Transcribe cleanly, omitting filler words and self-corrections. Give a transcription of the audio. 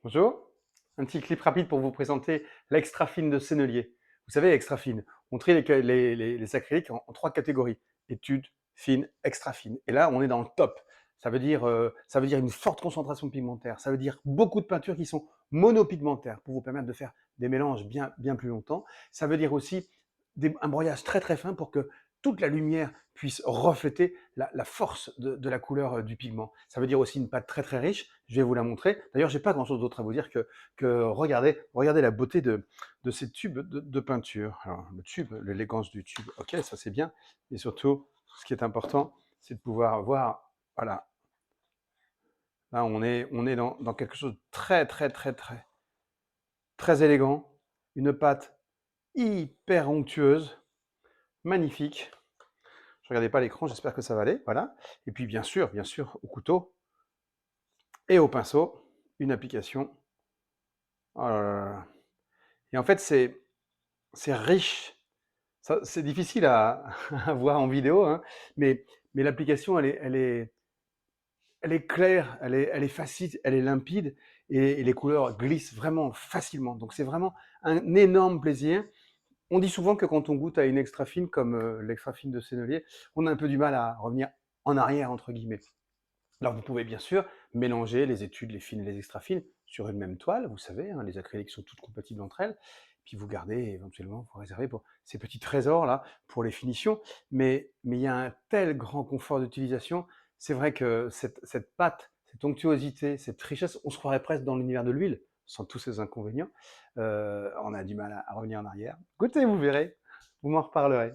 Bonjour, un petit clip rapide pour vous présenter l'extra fine de Sennelier. Vous savez, extra fine, on trie les acryliques en trois catégories, études, fines, extra fines. Et là, on est dans le top. Ça veut dire une forte concentration pigmentaire, ça veut dire beaucoup de peintures qui sont monopigmentaires pour vous permettre de faire des mélanges bien plus longtemps. Ça veut dire aussi un broyage très fin pour que toute la lumière puisse refléter la force de la couleur du pigment. Ça veut dire aussi une pâte très riche, je vais vous la montrer. D'ailleurs, j'ai pas grand-chose d'autre à vous dire que regardez la beauté de ces tubes de peinture. Alors, le tube, l'élégance du tube, ok, ça c'est bien, mais surtout, ce qui est important, c'est de pouvoir voir, voilà, là on est dans quelque chose de très élégant, une pâte hyper onctueuse, magnifique. Je regardais pas l'écran, j'espère que ça va aller, voilà. Et puis bien sûr, au couteau et au pinceau, une application. Oh là là là. Et en fait, c'est riche. Ça, c'est difficile à voir en vidéo, hein, mais l'application, elle est claire, elle est facile, elle est limpide, et les couleurs glissent vraiment facilement. Donc c'est vraiment un énorme plaisir. On dit souvent que quand on goûte à une extra fine comme l'extra fine de Sennelier, on a un peu du mal à revenir en arrière, entre guillemets. Alors vous pouvez bien sûr mélanger les études, les fines et les extra fines sur une même toile, vous savez, hein, les acryliques sont toutes compatibles entre elles, puis vous gardez éventuellement, vous réservez pour ces petits trésors là, pour les finitions, mais il y a un tel grand confort d'utilisation, c'est vrai que cette pâte, cette onctuosité, cette richesse, on se croirait presque dans l'univers de l'huile, sans tous ses inconvénients, on a du mal à revenir en arrière. Goûtez, vous verrez, vous m'en reparlerez.